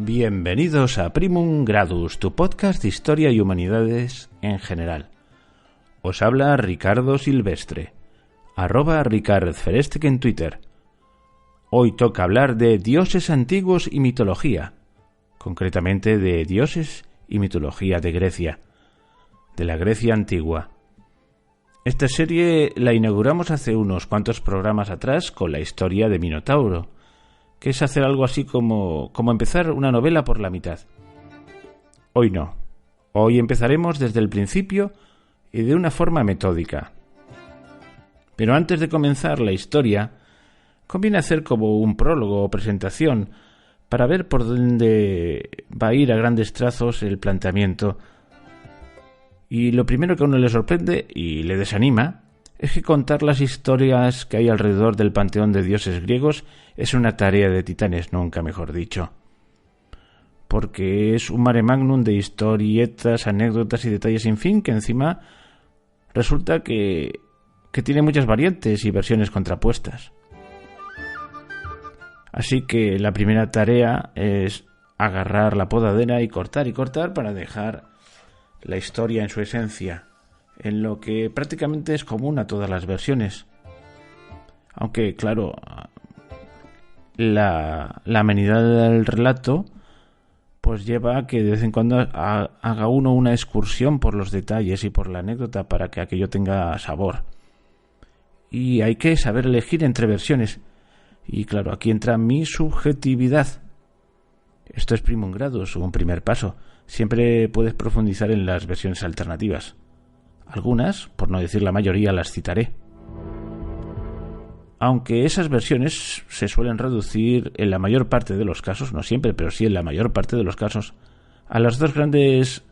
Bienvenidos a Primum Gradus, tu podcast de historia y humanidades en general. Os habla Ricardo Silvestre, @RicardFerestec en Twitter. Hoy toca hablar de dioses antiguos y mitología, concretamente de dioses y mitología de Grecia, de la Grecia antigua. Esta serie la inauguramos hace unos cuantos programas atrás con la historia de Minotauro, que es hacer algo así como empezar una novela por la mitad. Hoy no. Hoy empezaremos desde el principio y de una forma metódica. Pero antes de comenzar la historia, conviene hacer como un prólogo o presentación para ver por dónde va a ir a grandes trazos el planteamiento. Y lo primero que a uno le sorprende y le desanima es que contar las historias que hay alrededor del panteón de dioses griegos es una tarea de titanes, nunca mejor dicho. Porque es un mare magnum de historietas, anécdotas y detalles sin fin que encima resulta que tiene muchas variantes y versiones contrapuestas. Así que la primera tarea es agarrar la podadera y cortar para dejar la historia en su esencia, en lo que prácticamente es común a todas las versiones. Aunque, claro, la amenidad del relato pues lleva a que de vez en cuando haga uno una excursión por los detalles y por la anécdota para que aquello tenga sabor. Y hay que saber elegir entre versiones. Y claro, aquí entra mi subjetividad. Esto es Primum Gradus, un primer paso. Siempre puedes profundizar en las versiones alternativas. Algunas, por no decir la mayoría, las citaré. Aunque esas versiones se suelen reducir en la mayor parte de los casos, no siempre, pero sí en la mayor parte de los casos, a las dos grandes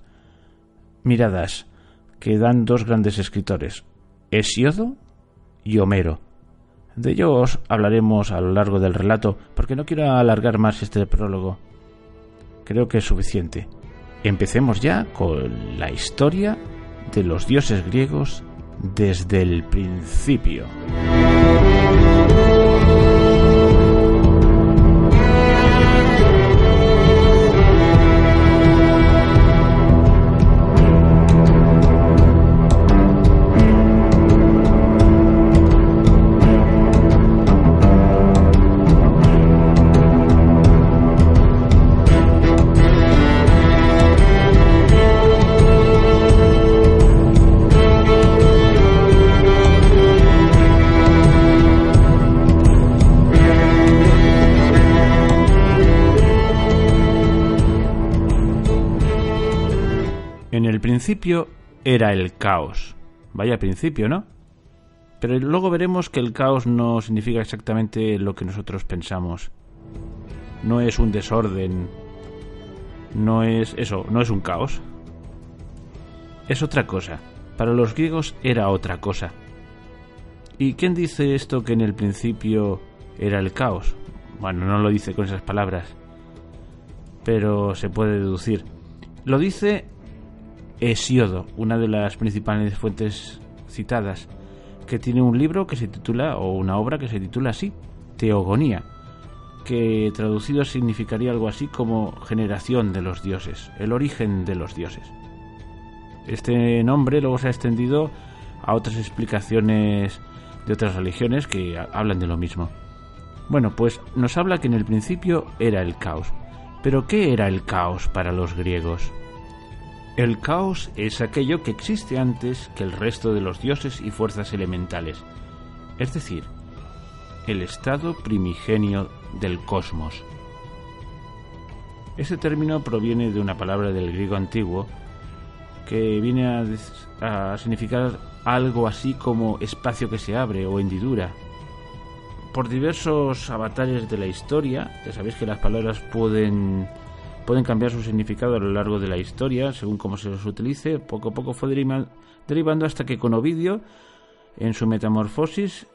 miradas que dan dos grandes escritores, Hesíodo y Homero. De ellos hablaremos a lo largo del relato, porque no quiero alargar más este prólogo. Creo que es suficiente. Empecemos ya con la historia de los dioses griegos desde el principio. En el principio era el caos. Vaya principio, ¿no? Pero luego veremos que el caos no significa exactamente lo que nosotros pensamos. No es un desorden. No es eso, no es un caos. Es otra cosa. Para los griegos era otra cosa. ¿Y quién dice esto que en el principio era el caos? Bueno, no lo dice con esas palabras, pero se puede deducir. Lo dice Hesíodo, una de las principales fuentes citadas, que tiene un libro que se titula, o una obra que se titula así, Teogonía, que traducido significaría algo así como generación de los dioses, el origen de los dioses. Este nombre luego se ha extendido a otras explicaciones de otras religiones que hablan de lo mismo. Bueno, pues nos habla que en el principio era el caos. ¿Pero qué era el caos para los griegos? El caos es aquello que existe antes que el resto de los dioses y fuerzas elementales, es decir, el estado primigenio del cosmos. Este término proviene de una palabra del griego antiguo que viene a significar algo así como espacio que se abre o hendidura. Por diversos avatares de la historia, ya sabéis que las palabras pueden cambiar su significado a lo largo de la historia, según cómo se los utilice. Poco a poco fue derivando hasta que con Ovidio, en su Metamorfosis,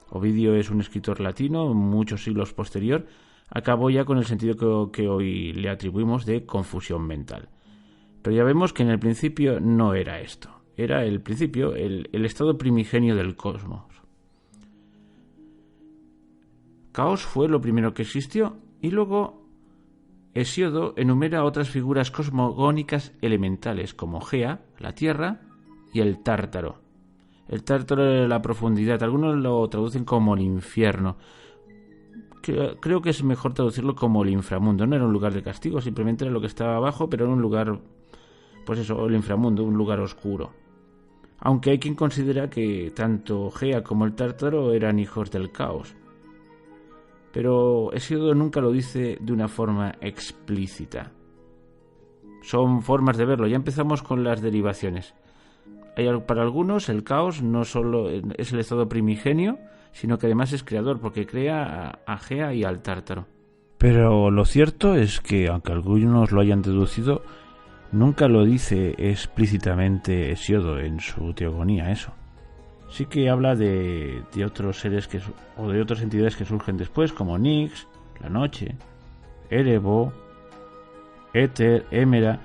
Ovidio es un escritor latino, muchos siglos posterior, acabó ya con el sentido que hoy le atribuimos de confusión mental. Pero ya vemos que en el principio no era esto, era el principio, el estado primigenio del cosmos. Caos fue lo primero que existió y luego Hesíodo enumera otras figuras cosmogónicas elementales como Gea, la tierra, y el Tártaro. El Tártaro es la profundidad, algunos lo traducen como el infierno. Creo que es mejor traducirlo como el inframundo. No era un lugar de castigo, simplemente era lo que estaba abajo, pero era un lugar, pues eso, el inframundo, un lugar oscuro. Aunque hay quien considera que tanto Gea como el Tártaro eran hijos del caos. Pero Hesíodo nunca lo dice de una forma explícita. Son formas de verlo. Ya empezamos con las derivaciones. Para algunos el caos no solo es el estado primigenio, sino que además es creador, porque crea a Gea y al Tártaro. Pero lo cierto es que, aunque algunos lo hayan deducido, nunca lo dice explícitamente Hesíodo en su teogonía, eso. Sí que habla de otros seres o de otras entidades que surgen después, como Nix, la noche, Erebo, Éter, Émera.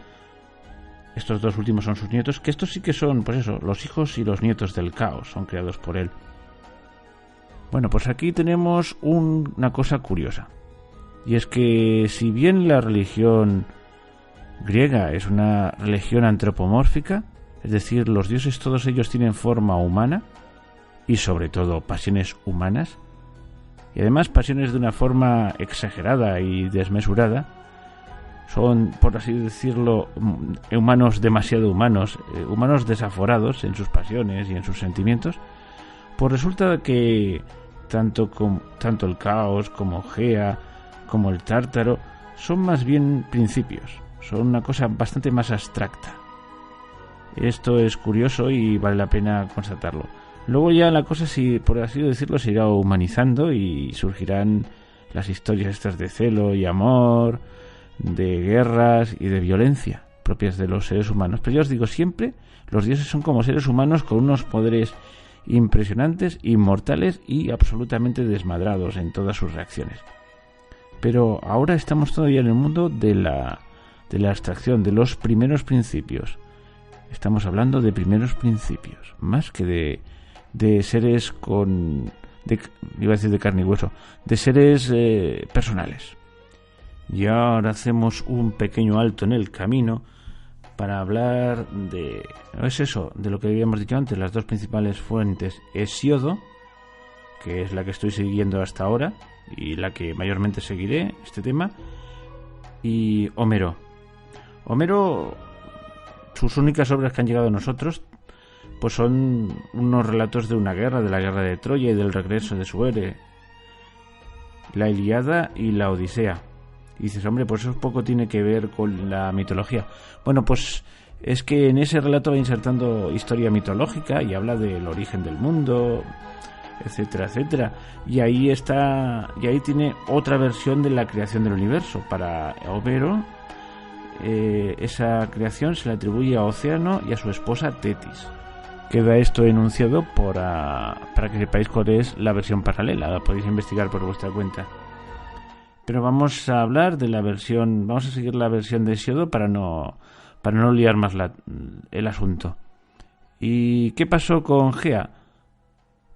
Estos dos últimos son sus nietos, que estos sí que son, pues eso, los hijos y los nietos del caos, son creados por él. Bueno, pues aquí tenemos una cosa curiosa. Y es que si bien la religión griega es una religión antropomórfica, es decir, los dioses todos ellos tienen forma humana y sobre todo pasiones humanas, y además pasiones de una forma exagerada y desmesurada. Son, por así decirlo, humanos demasiado humanos, humanos desaforados en sus pasiones y en sus sentimientos. Pues resulta que tanto el caos como Gea como el Tártaro son más bien principios, son una cosa bastante más abstracta. Esto es curioso y vale la pena constatarlo. Luego ya la cosa, si por así decirlo, se irá humanizando y surgirán las historias estas de celo y amor, de guerras y de violencia propias de los seres humanos. Pero ya os digo, siempre los dioses son como seres humanos con unos poderes impresionantes, inmortales y absolutamente desmadrados en todas sus reacciones. Pero ahora estamos todavía en el mundo de la abstracción, de los primeros principios. Estamos hablando de primeros principios, más que de seres iba a decir de carne y hueso, de seres personales. Y ahora hacemos un pequeño alto en el camino para hablar de lo que habíamos dicho antes, las dos principales fuentes: Hesíodo, que es la que estoy siguiendo hasta ahora y la que mayormente seguiré este tema, y Homero. Homero, sus únicas obras que han llegado a nosotros pues son unos relatos de una guerra, de la guerra de Troya y del regreso de su héroe, la Ilíada y la Odisea. Y dices, hombre, pues eso poco tiene que ver con la mitología. Bueno, pues es que en ese relato va insertando historia mitológica y habla del origen del mundo, etcétera, etcétera. Y ahí tiene otra versión de la creación del universo. Para Homero, esa creación se le atribuye a Océano y a su esposa Tetis. Queda esto enunciado para que sepáis cuál es la versión paralela. La podéis investigar por vuestra cuenta. Pero vamos a hablar de vamos a seguir la versión de Hesíodo para no liar más el asunto. ¿Y qué pasó con Gea?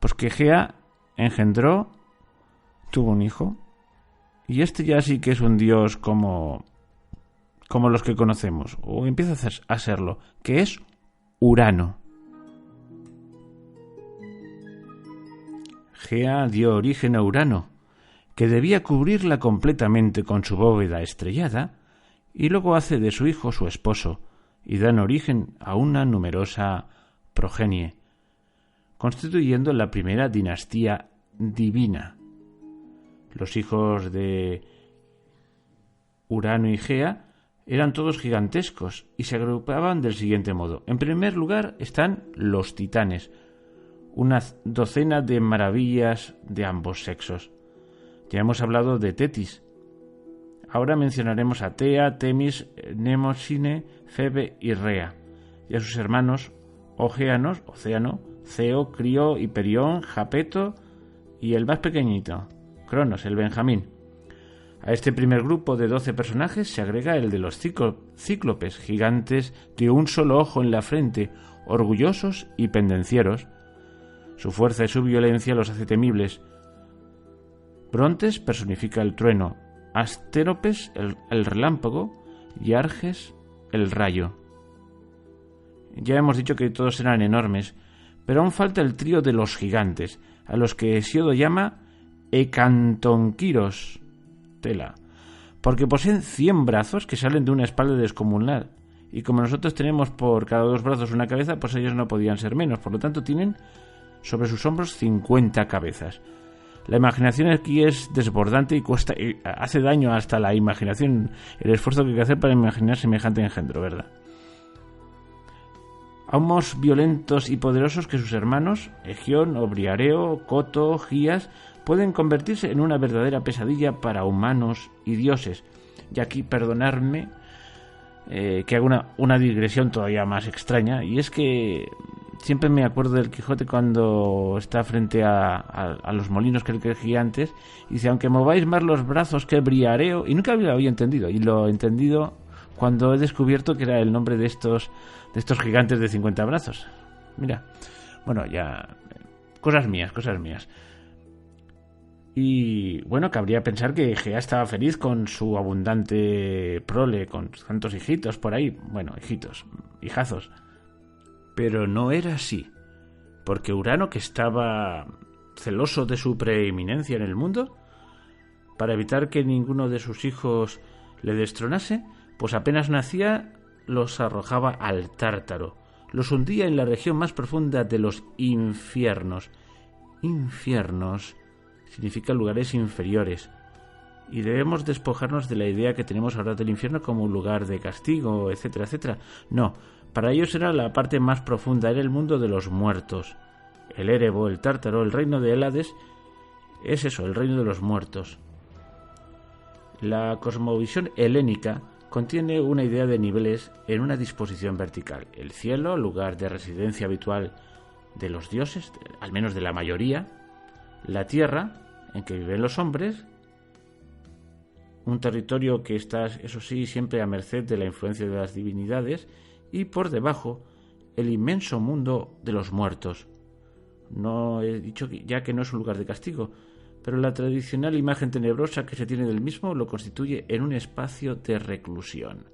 Pues que Gea tuvo un hijo, y este ya sí que es un dios como los que conocemos, o empieza a serlo, que es Urano. Gea dio origen a Urano, que debía cubrirla completamente con su bóveda estrellada, y luego hace de su hijo su esposo, y dan origen a una numerosa progenie, constituyendo la primera dinastía divina. Los hijos de Urano y Gea eran todos gigantescos y se agrupaban del siguiente modo. En primer lugar están los titanes, una docena de maravillas de ambos sexos. Ya hemos hablado de Tetis. Ahora mencionaremos a Tea, Temis, Mnemosine, Febe y Rea, y a sus hermanos Océano, Ceo, Crio, Hiperión, Japeto y el más pequeñito, Cronos, el Benjamín. A este primer grupo de 12 personajes se agrega el de los cíclopes, gigantes de un solo ojo en la frente, orgullosos y pendencieros. Su fuerza y su violencia los hace temibles. Brontes personifica el trueno, Astéropes, el relámpago, y Arges, el rayo. Ya hemos dicho que todos eran enormes, pero aún falta el trío de los gigantes, a los que Hesiodo llama Hecantonquiros, tela, porque poseen 100 brazos que salen de una espalda descomunal, y como nosotros tenemos por cada 2 brazos una cabeza, pues ellos no podían ser menos, por lo tanto tienen sobre sus hombros 50 cabezas. La imaginación aquí es desbordante y hace daño hasta la imaginación, el esfuerzo que hay que hacer para imaginar semejante engendro, ¿verdad? Aún más violentos y poderosos que sus hermanos, Egión, Obriareo, Coto, Gías, pueden convertirse en una verdadera pesadilla para humanos y dioses. Y aquí, perdonadme que haga una digresión todavía más extraña, y es que siempre me acuerdo del Quijote cuando está frente a los molinos que él gigantes, y dice, aunque mováis más los brazos que Briareo, y nunca lo había entendido, y lo he entendido cuando he descubierto que era el nombre de estos gigantes de 50 brazos. Mira, bueno, ya cosas mías. Y bueno, cabría pensar que Gea estaba feliz con su abundante prole, con tantos hijitos por ahí. Bueno, hijazos. Pero no era así, porque Urano, que estaba celoso de su preeminencia en el mundo, para evitar que ninguno de sus hijos le destronase, pues apenas nacía, los arrojaba al Tártaro, los hundía en la región más profunda de los infiernos. Infiernos significa lugares inferiores, y debemos despojarnos de la idea que tenemos ahora del infierno como un lugar de castigo, etcétera, etcétera. No, para ellos era la parte más profunda, era el mundo de los muertos. El Érebo, el Tártaro, el reino de Hélades, es eso, el reino de los muertos. La cosmovisión helénica contiene una idea de niveles en una disposición vertical. El cielo, lugar de residencia habitual de los dioses, al menos de la mayoría. La tierra, en que viven los hombres, un territorio que está, eso sí, siempre a merced de la influencia de las divinidades, y por debajo, el inmenso mundo de los muertos. No he dicho ya que no es un lugar de castigo, pero la tradicional imagen tenebrosa que se tiene del mismo lo constituye en un espacio de reclusión.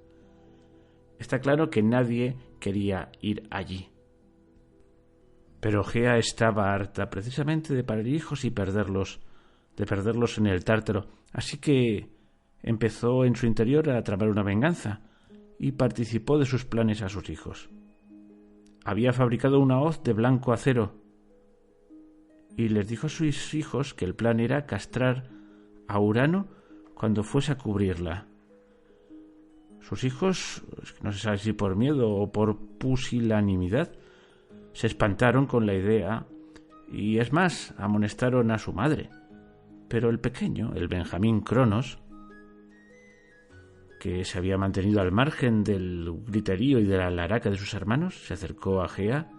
Está claro que nadie quería ir allí. Pero Gea estaba harta precisamente de parir hijos y perderlos en el Tártaro, así que empezó en su interior a tramar una venganza y participó de sus planes a sus hijos. Había fabricado una hoz de blanco acero y les dijo a sus hijos que el plan era castrar a Urano cuando fuese a cubrirla. Sus hijos, no se sabe si por miedo o por pusilanimidad, se espantaron con la idea y, es más, amonestaron a su madre. Pero el pequeño, el Benjamín Cronos, que se había mantenido al margen del griterío y de la alaraca de sus hermanos, se acercó a Gea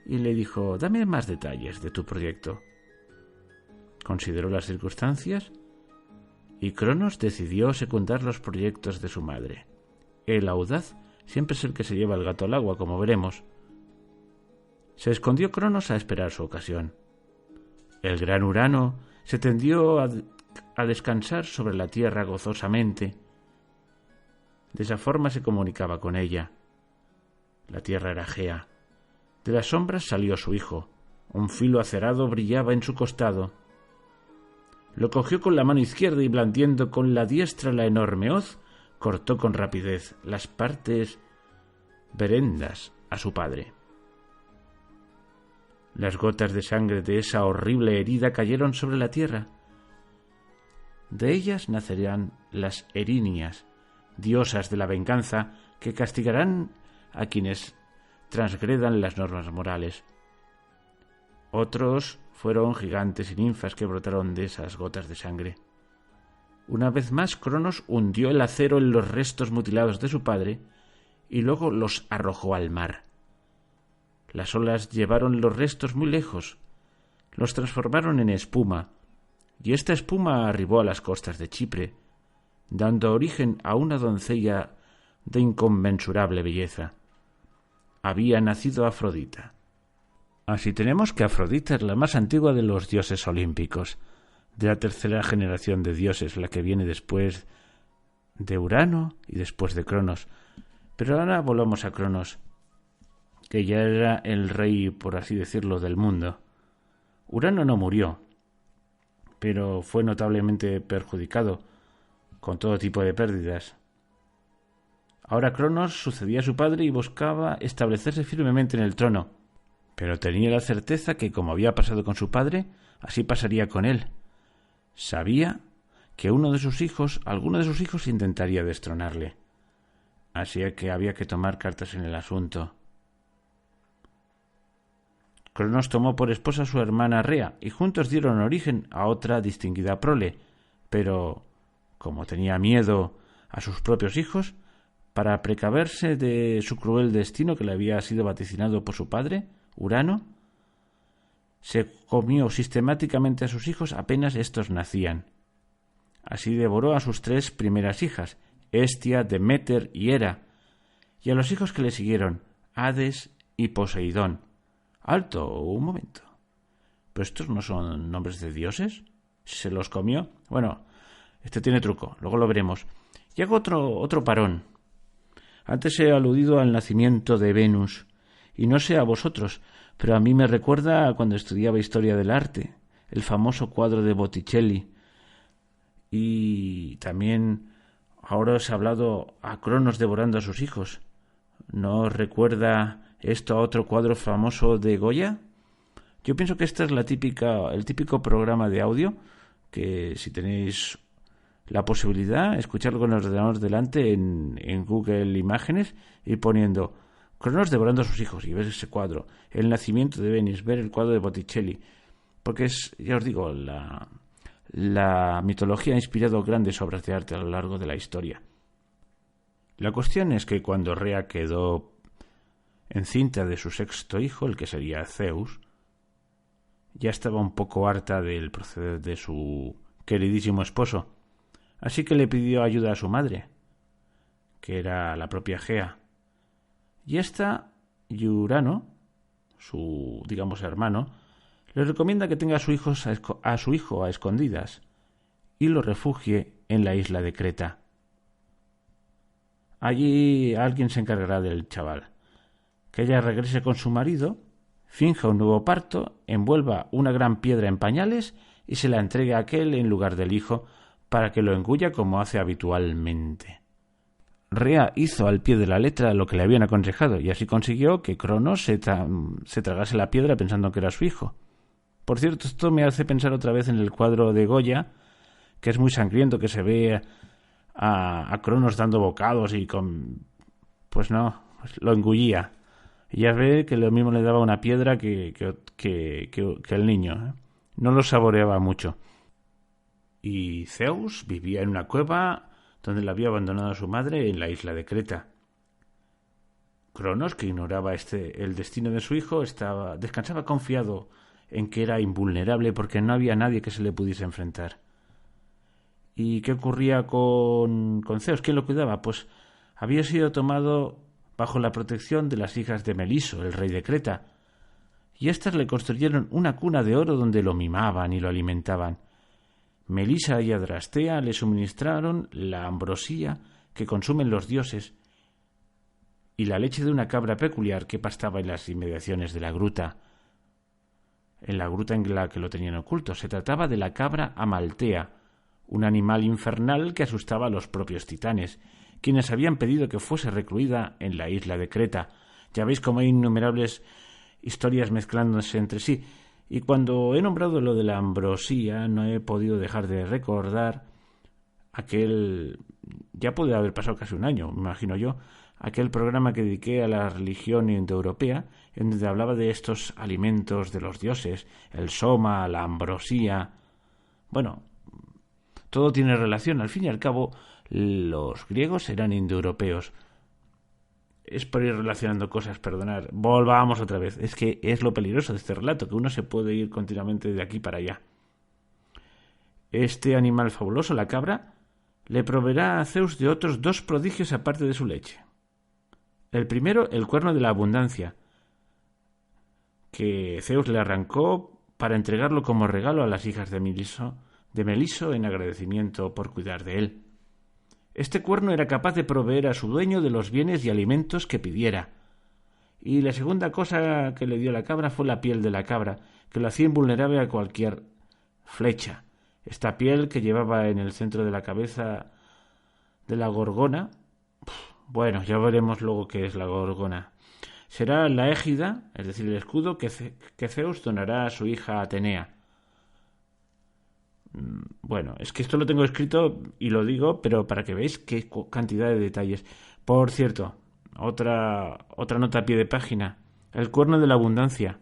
y le dijo: «Dame más detalles de tu proyecto». Consideró las circunstancias y Cronos decidió secundar los proyectos de su madre. El audaz siempre es el que se lleva el gato al agua, como veremos. Se escondió Cronos a esperar su ocasión. El gran Urano se tendió a descansar sobre la tierra gozosamente. De esa forma se comunicaba con ella. La tierra era Gea. De las sombras salió su hijo. Un filo acerado brillaba en su costado. Lo cogió con la mano izquierda y, blandiendo con la diestra la enorme hoz, cortó con rapidez las partes verendas a su padre. Las gotas de sangre de esa horrible herida cayeron sobre la tierra. De ellas nacerán las Erinias, diosas de la venganza, que castigarán a quienes transgredan las normas morales. Otros fueron gigantes y ninfas que brotaron de esas gotas de sangre. Una vez más, Cronos hundió el acero en los restos mutilados de su padre y luego los arrojó al mar. Las olas llevaron los restos muy lejos, los transformaron en espuma, y esta espuma arribó a las costas de Chipre, dando origen a una doncella de inconmensurable belleza. Había nacido Afrodita. Así tenemos que Afrodita es la más antigua de los dioses olímpicos. de la tercera generación de dioses, la que viene después de Urano y después de Cronos. Pero ahora volvamos a Cronos, que ya era el rey, por así decirlo, del mundo. Urano no murió, pero fue notablemente perjudicado, con todo tipo de pérdidas. Ahora Cronos sucedía a su padre y buscaba establecerse firmemente en el trono, pero tenía la certeza que, como había pasado con su padre, así pasaría con él. Sabía que alguno de sus hijos intentaría destronarle. Así que había que tomar cartas en el asunto. Cronos tomó por esposa a su hermana Rea y juntos dieron origen a otra distinguida prole, pero, como tenía miedo a sus propios hijos, para precaverse de su cruel destino que le había sido vaticinado por su padre, Urano, se comió sistemáticamente a sus hijos apenas éstos nacían. Así devoró a sus 3 primeras hijas, Hestia, Deméter y Hera, y a los hijos que le siguieron, Hades y Poseidón. ¡Alto! Un momento. ¿Pero estos no son nombres de dioses? ¿Se los comió? Bueno, este tiene truco, luego lo veremos. Y hago otro parón. Antes he aludido al nacimiento de Venus, y no sé a vosotros, pero a mí me recuerda a cuando estudiaba historia del arte, el famoso cuadro de Botticelli. Y también ahora os he hablado a Cronos devorando a sus hijos. ¿No os recuerda esto a otro cuadro famoso de Goya? Yo pienso que esta es el típico programa de audio que, si tenéis la posibilidad, escucharlo con el ordenador delante en Google Imágenes y poniendo Cronos devorando a sus hijos y ver ese cuadro, el nacimiento de Venus, ver el cuadro de Botticelli, porque es, ya os digo, la mitología ha inspirado grandes obras de arte a lo largo de la historia. La cuestión es que cuando Rea quedó encinta de su 6º hijo, el que sería Zeus, ya estaba un poco harta del proceder de su queridísimo esposo, así que le pidió ayuda a su madre, que era la propia Gea. Y esta, Urano, su, hermano, le recomienda que tenga a su hijo a escondidas y lo refugie en la isla de Creta. Allí alguien se encargará del chaval. Que ella regrese con su marido, finja un nuevo parto, envuelva una gran piedra en pañales y se la entregue a aquel en lugar del hijo para que lo engulla como hace habitualmente. Rea hizo al pie de la letra lo que le habían aconsejado y así consiguió que Cronos se tragase la piedra pensando que era su hijo. Por cierto, esto me hace pensar otra vez en el cuadro de Goya, que es muy sangriento, que se ve a Cronos dando bocados y pues lo engullía. Y ya ve que lo mismo le daba una piedra que el niño, ¿eh? No lo saboreaba mucho. Y Zeus vivía en una cueva donde le había abandonado a su madre en la isla de Creta. Cronos, que ignoraba el destino de su hijo, descansaba confiado en que era invulnerable porque no había nadie que se le pudiese enfrentar. ¿Y qué ocurría con Zeus? ¿Quién lo cuidaba? Pues había sido tomado bajo la protección de las hijas de Meliso, el rey de Creta, y éstas le construyeron una cuna de oro donde lo mimaban y lo alimentaban. Melisa y Adrastea le suministraron la ambrosía que consumen los dioses y la leche de una cabra peculiar que pastaba en las inmediaciones de la gruta, en la que lo tenían oculto. Se trataba de la cabra Amaltea, un animal infernal que asustaba a los propios titanes, quienes habían pedido que fuese recluida en la isla de Creta. Ya veis cómo hay innumerables historias mezclándose entre sí. Y cuando he nombrado lo de la ambrosía, no he podido dejar de recordar ya puede haber pasado casi un año, me imagino yo, aquel programa que dediqué a la religión indoeuropea, en donde hablaba de estos alimentos de los dioses, el soma, la ambrosía. Bueno, todo tiene relación. Al fin y al cabo, los griegos eran indoeuropeos. Es por ir relacionando cosas, perdonad. Volvamos otra vez. Es que es lo peligroso de este relato, que uno se puede ir continuamente de aquí para allá. Este animal fabuloso, la cabra, le proveerá a Zeus de otros 2 prodigios aparte de su leche. El primero, el cuerno de la abundancia, que Zeus le arrancó para entregarlo como regalo a las hijas de Meliso, de Meliso en agradecimiento por cuidar de él. Este cuerno era capaz de proveer a su dueño de los bienes y alimentos que pidiera. Y la segunda cosa que le dio la cabra fue la piel de la cabra, que lo hacía invulnerable a cualquier flecha. Esta piel que llevaba en el centro de la cabeza de la gorgona, bueno, ya veremos luego qué es la gorgona. Será la égida, es decir, el escudo que Zeus donará a su hija Atenea. Bueno, es que esto lo tengo escrito y lo digo, pero para que veáis qué cantidad de detalles. Por cierto, otra nota a pie de página. El cuerno de la abundancia.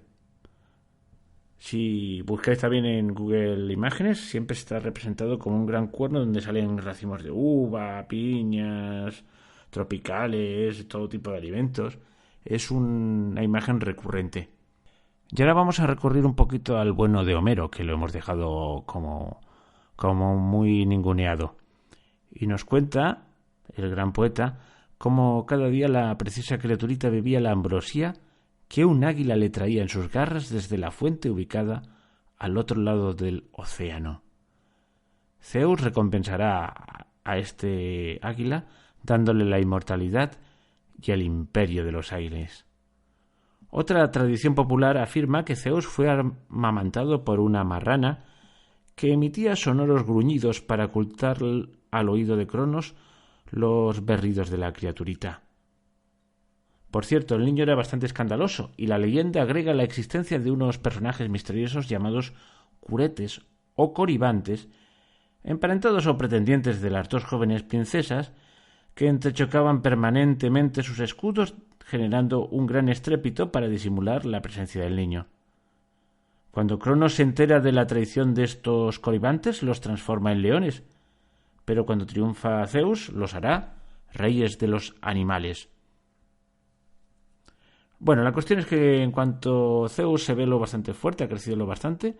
Si buscáis también en Google Imágenes, siempre está representado como un gran cuerno donde salen racimos de uva, piñas, tropicales, todo tipo de alimentos. Es una imagen recurrente. Y ahora vamos a recurrir un poquito al bueno de Homero, que lo hemos dejado como muy ninguneado. Y nos cuenta, el gran poeta, cómo cada día la preciosa criaturita bebía la ambrosía que un águila le traía en sus garras desde la fuente ubicada al otro lado del océano. Zeus recompensará a este águila dándole la inmortalidad y el imperio de los aires. Otra tradición popular afirma que Zeus fue amamantado por una marrana que emitía sonoros gruñidos para ocultar al oído de Cronos los berridos de la criaturita. Por cierto, el niño era bastante escandaloso y la leyenda agrega la existencia de unos personajes misteriosos llamados curetes o coribantes, emparentados o pretendientes de las dos jóvenes princesas, que entrechocaban permanentemente sus escudos, generando un gran estrépito para disimular la presencia del niño. Cuando Cronos se entera de la traición de estos coribantes, los transforma en leones, pero cuando triunfa Zeus, los hará reyes de los animales. Bueno, la cuestión es que en cuanto Zeus se ve lo bastante fuerte, ha crecido lo bastante,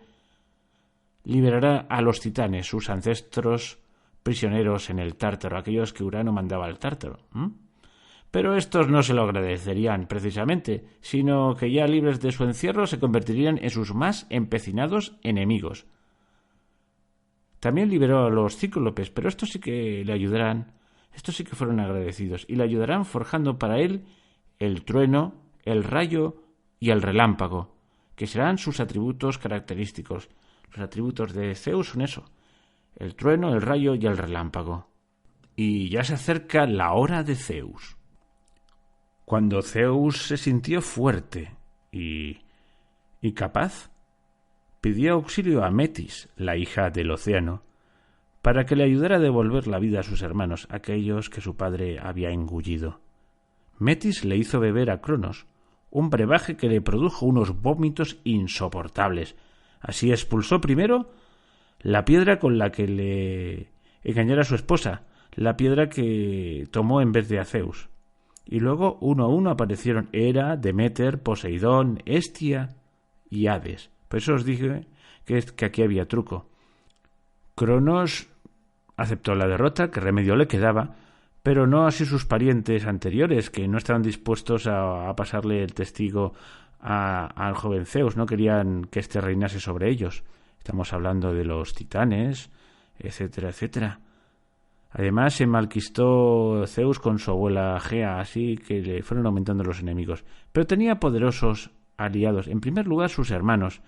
liberará a los titanes, sus ancestros prisioneros en el Tártaro, aquellos que Urano mandaba al Tártaro. Pero estos no se lo agradecerían precisamente, sino que ya libres de su encierro se convertirían en sus más empecinados enemigos. También liberó a los cíclopes, pero estos sí que le ayudarán, estos sí que fueron agradecidos, y le ayudarán forjando para él el trueno, el rayo y el relámpago, que serán sus atributos característicos. Los atributos de Zeus son eso: el trueno, el rayo y el relámpago. Y ya se acerca la hora de Zeus. Cuando Zeus se sintió fuerte y capaz, pidió auxilio a Metis, la hija del océano, para que le ayudara a devolver la vida a sus hermanos, aquellos que su padre había engullido. Metis le hizo beber a Cronos un brebaje que le produjo unos vómitos insoportables. Así expulsó primero la piedra con la que le engañara a su esposa, la piedra que tomó en vez de a Zeus. Y luego, uno a uno, aparecieron Hera, Deméter, Poseidón, Hestia y Hades. Por eso os dije que aquí había truco. Cronos aceptó la derrota, que remedio le quedaba, pero no así sus parientes anteriores, que no estaban dispuestos a pasarle el testigo al joven Zeus, no querían que éste reinase sobre ellos. Estamos hablando de los titanes, etcétera, etcétera. Además, se malquistó Zeus con su abuela Gea, así que le fueron aumentando los enemigos. Pero tenía poderosos aliados. En primer lugar, sus hermanos.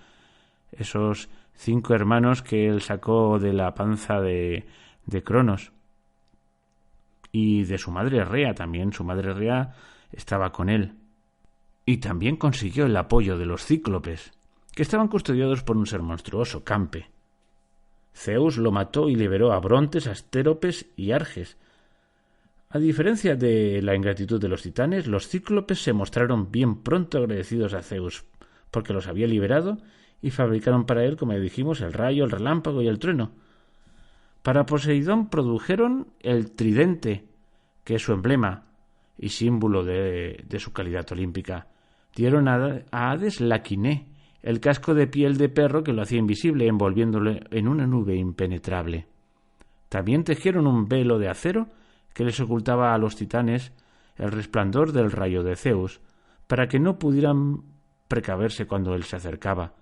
Esos 5 hermanos que él sacó de la panza de Cronos. Y de su madre Rea también. Su madre Rea estaba con él. Y también consiguió el apoyo de los cíclopes, que estaban custodiados por un ser monstruoso, Campe. Zeus lo mató y liberó a Brontes, Astéropes y Arges. A diferencia de la ingratitud de los titanes, los cíclopes se mostraron bien pronto agradecidos a Zeus, porque los había liberado y fabricaron para él, como dijimos, el rayo, el relámpago y el trueno. Para Poseidón produjeron el tridente, que es su emblema y símbolo de su calidad olímpica. Dieron a Hades la quiné, el casco de piel de perro que lo hacía invisible, envolviéndolo en una nube impenetrable. También tejieron un velo de acero que les ocultaba a los titanes el resplandor del rayo de Zeus, para que no pudieran precaverse cuando él se acercaba.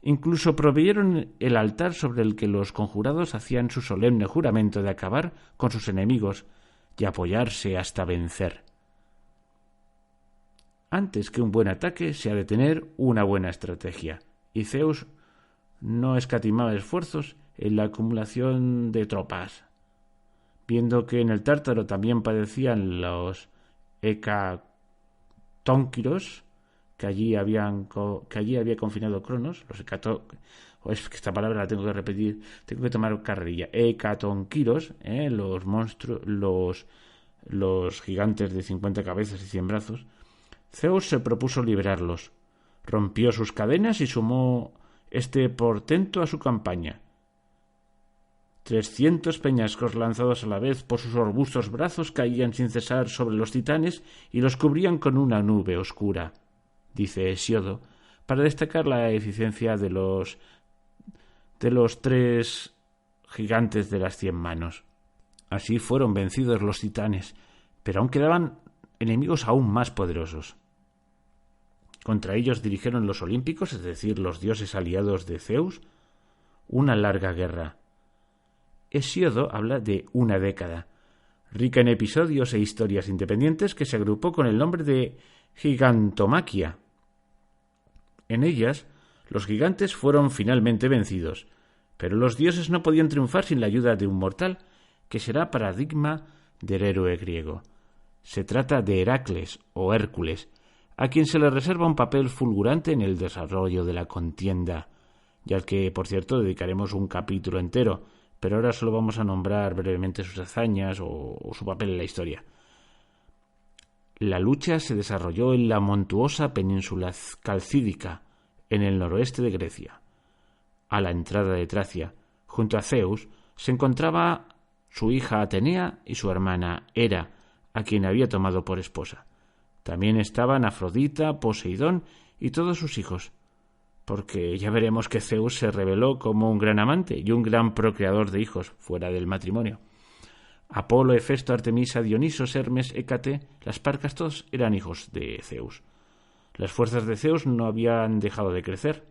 Incluso proveyeron el altar sobre el que los conjurados hacían su solemne juramento de acabar con sus enemigos y apoyarse hasta vencer. Antes que un buen ataque se ha de tener una buena estrategia, y Zeus no escatimaba esfuerzos en la acumulación de tropas. Viendo que en el Tártaro también padecían los hecatónquiros, que allí había confinado Cronos, es que esta palabra la tengo que repetir, tengo que tomar carrerilla, hecatónquiros, los monstruos, los gigantes de 50 cabezas y 100 brazos. Zeus se propuso liberarlos, rompió sus cadenas y sumó este portento a su campaña. 300 peñascos lanzados a la vez por sus robustos brazos caían sin cesar sobre los titanes y los cubrían con una nube oscura, dice Hesíodo, para destacar la eficiencia de los 3 gigantes de las 100 manos. Así fueron vencidos los titanes, pero aún quedaban enemigos aún más poderosos. Contra ellos dirigieron los olímpicos, es decir, los dioses aliados de Zeus, una larga guerra. Hesíodo habla de una década, rica en episodios e historias independientes que se agrupó con el nombre de Gigantomaquia. En ellas, los gigantes fueron finalmente vencidos, pero los dioses no podían triunfar sin la ayuda de un mortal, que será paradigma del héroe griego. Se trata de Heracles o Hércules, a quien se le reserva un papel fulgurante en el desarrollo de la contienda, y al que, por cierto, dedicaremos un capítulo entero, pero ahora solo vamos a nombrar brevemente sus hazañas o su papel en la historia. La lucha se desarrolló en la montuosa península calcídica, en el noroeste de Grecia. A la entrada de Tracia, junto a Zeus, se encontraba su hija Atenea y su hermana Hera, a quien había tomado por esposa. También estaban Afrodita, Poseidón y todos sus hijos, porque ya veremos que Zeus se reveló como un gran amante y un gran procreador de hijos fuera del matrimonio. Apolo, Hefesto, Artemisa, Dioniso, Hermes, Hécate, las Parcas, todos eran hijos de Zeus. Las fuerzas de Zeus no habían dejado de crecer.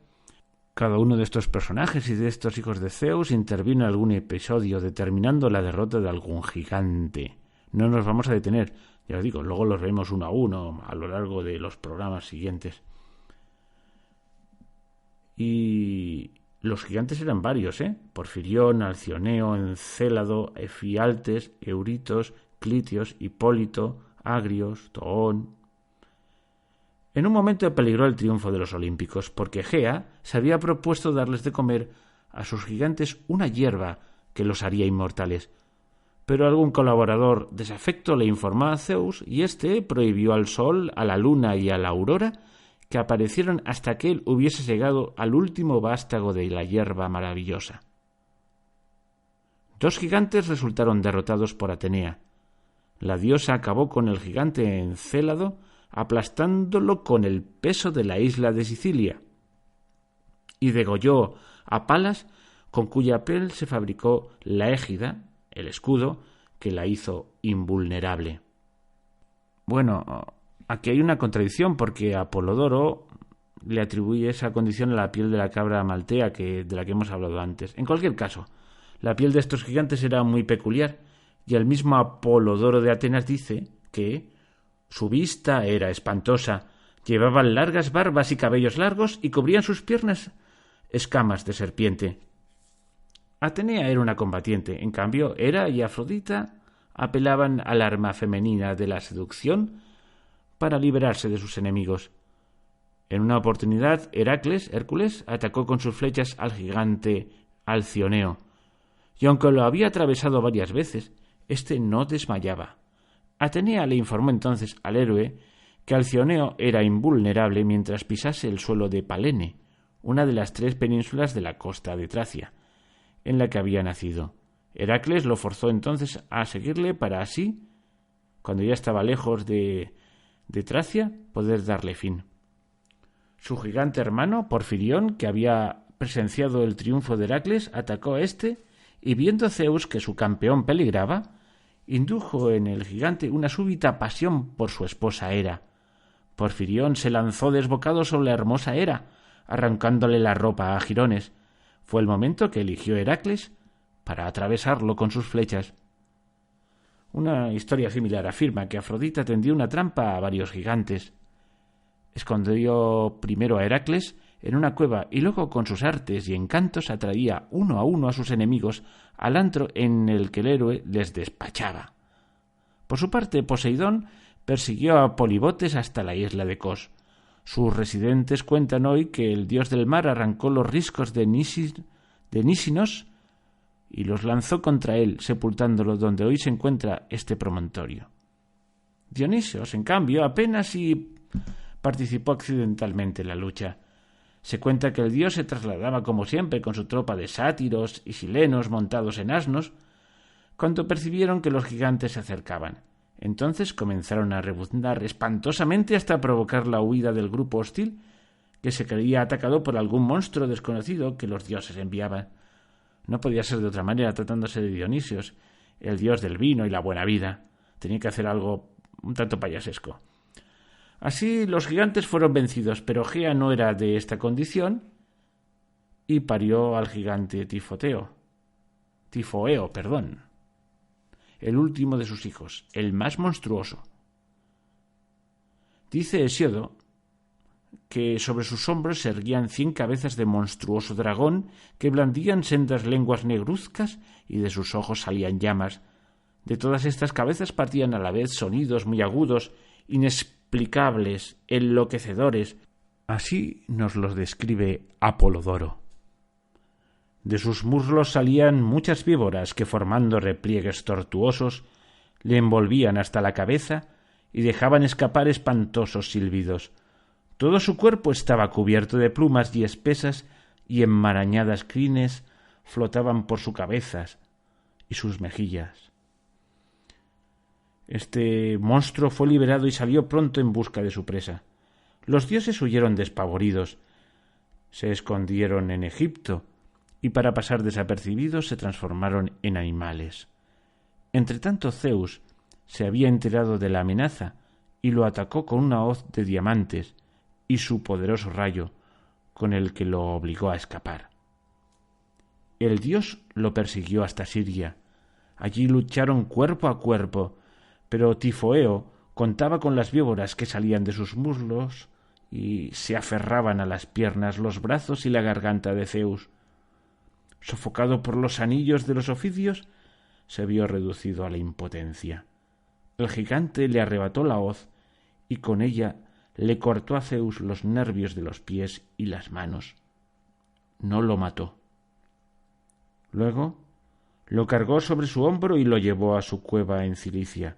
Cada uno de estos personajes y de estos hijos de Zeus intervino en algún episodio determinando la derrota de algún gigante. No nos vamos a detener, ya os digo, luego los vemos uno a uno a lo largo de los programas siguientes. Y los gigantes eran varios, Porfirión, Alcioneo, Encélado, Efialtes, Euritos, Clitios, Hipólito, Agrios, Toón. En un momento peligró el triunfo de los olímpicos, porque Gea se había propuesto darles de comer a sus gigantes una hierba que los haría inmortales. Pero algún colaborador desafecto le informó a Zeus y éste prohibió al sol, a la luna y a la aurora que aparecieron hasta que él hubiese llegado al último vástago de la hierba maravillosa. 2 gigantes resultaron derrotados por Atenea. La diosa acabó con el gigante Encélado, aplastándolo con el peso de la isla de Sicilia, y degolló a Palas, con cuya piel se fabricó la égida, el escudo, que la hizo invulnerable. Bueno, aquí hay una contradicción, porque Apolodoro le atribuye esa condición a la piel de la cabra maltea de la que hemos hablado antes. En cualquier caso, la piel de estos gigantes era muy peculiar, y el mismo Apolodoro de Atenas dice que su vista era espantosa, llevaban largas barbas y cabellos largos y cubrían sus piernas escamas de serpiente. Atenea era una combatiente, en cambio Hera y Afrodita apelaban al arma femenina de la seducción para liberarse de sus enemigos. En una oportunidad, Hércules, atacó con sus flechas al gigante Alcioneo, y aunque lo había atravesado varias veces, éste no desmayaba. Atenea le informó entonces al héroe que Alcioneo era invulnerable mientras pisase el suelo de Palene, una de las 3 penínsulas de la costa de Tracia, en la que había nacido. Heracles lo forzó entonces a seguirle para así, cuando ya estaba lejos de Tracia, poder darle fin. Su gigante hermano, Porfirión, que había presenciado el triunfo de Heracles, atacó a éste y, viendo Zeus que su campeón peligraba, indujo en el gigante una súbita pasión por su esposa Hera. Porfirión se lanzó desbocado sobre la hermosa Hera, arrancándole la ropa a jirones. Fue el momento que eligió Heracles para atravesarlo con sus flechas. Una historia similar afirma que Afrodita tendió una trampa a varios gigantes. Escondió primero a Heracles en una cueva y luego con sus artes y encantos atraía uno a sus enemigos al antro en el que el héroe les despachaba. Por su parte, Poseidón persiguió a Polibotes hasta la isla de Cos. Sus residentes cuentan hoy que el dios del mar arrancó los riscos de Nísinos y los lanzó contra él, sepultándolo donde hoy se encuentra este promontorio. Dionisios, en cambio, apenas si participó accidentalmente en la lucha. Se cuenta que el dios se trasladaba como siempre con su tropa de sátiros y silenos montados en asnos, cuando percibieron que los gigantes se acercaban. Entonces comenzaron a rebuznar espantosamente hasta provocar la huida del grupo hostil, que se creía atacado por algún monstruo desconocido que los dioses enviaban. No podía ser de otra manera tratándose de Dionisios, el dios del vino y la buena vida. Tenía que hacer algo un tanto payasesco. Así los gigantes fueron vencidos, pero Gea no era de esta condición y parió al gigante Tifoeo, el último de sus hijos, el más monstruoso. Dice Hesíodo que sobre sus hombros se erguían 100 cabezas de monstruoso dragón que blandían sendas lenguas negruzcas y de sus ojos salían llamas. De todas estas cabezas partían a la vez sonidos muy agudos, inexplicables, enloquecedores. Así nos los describe Apolodoro. De sus muslos salían muchas víboras que, formando repliegues tortuosos, le envolvían hasta la cabeza y dejaban escapar espantosos silbidos. Todo su cuerpo estaba cubierto de plumas y espesas y enmarañadas crines flotaban por su cabeza y sus mejillas. Este monstruo fue liberado y salió pronto en busca de su presa. Los dioses huyeron despavoridos, se escondieron en Egipto y para pasar desapercibidos se transformaron en animales. Entretanto Zeus se había enterado de la amenaza y lo atacó con una hoz de diamantes y su poderoso rayo, con el que lo obligó a escapar. El dios lo persiguió hasta Siria. Allí lucharon cuerpo a cuerpo, pero Tifoeo contaba con las víboras que salían de sus muslos y se aferraban a las piernas, los brazos y la garganta de Zeus. Sofocado por los anillos de los oficios, se vio reducido a la impotencia. El gigante le arrebató la hoz y con ella le cortó a Zeus los nervios de los pies y las manos. No lo mató. Luego lo cargó sobre su hombro y lo llevó a su cueva en Cilicia,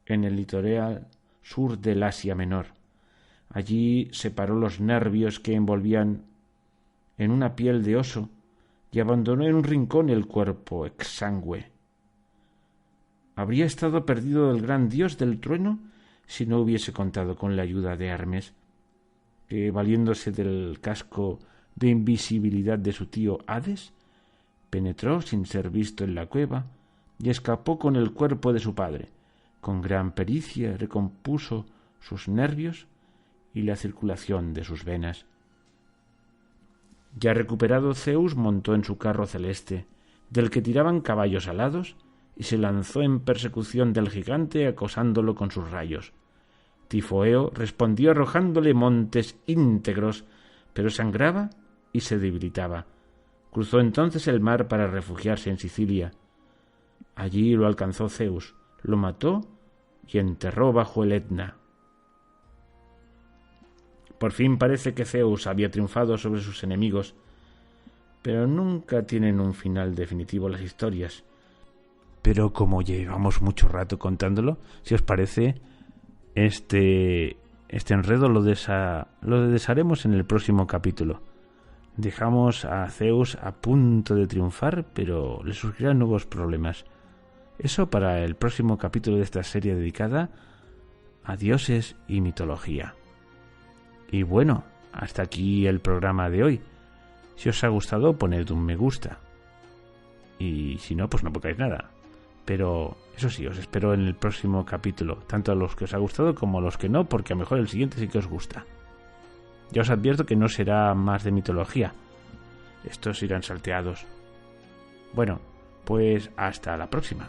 en el litoral sur del Asia Menor. Allí separó los nervios que envolvían en una piel de oso y abandonó en un rincón el cuerpo exangüe. Habría estado perdido el gran dios del trueno si no hubiese contado con la ayuda de Hermes, que, valiéndose del casco de invisibilidad de su tío Hades, penetró sin ser visto en la cueva y escapó con el cuerpo de su padre. Con gran pericia recompuso sus nervios y la circulación de sus venas. Ya recuperado, Zeus montó en su carro celeste, del que tiraban caballos alados, y se lanzó en persecución del gigante acosándolo con sus rayos. Tifoeo respondió arrojándole montes íntegros, pero sangraba y se debilitaba. Cruzó entonces el mar para refugiarse en Sicilia. Allí lo alcanzó Zeus, lo mató y enterró bajo el Etna. Por fin parece que Zeus había triunfado sobre sus enemigos, pero nunca tienen un final definitivo las historias. Pero como llevamos mucho rato contándolo, si os parece, este enredo lo desharemos en el próximo capítulo. Dejamos a Zeus a punto de triunfar, pero le surgirán nuevos problemas. Eso para el próximo capítulo de esta serie dedicada a dioses y mitología. Y bueno, hasta aquí el programa de hoy. Si os ha gustado, poned un me gusta. Y si no, pues no pongáis nada. Pero eso sí, os espero en el próximo capítulo, tanto a los que os ha gustado como a los que no, porque a lo mejor el siguiente sí que os gusta. Ya os advierto que no será más de mitología. Estos irán salteados. Bueno, pues hasta la próxima.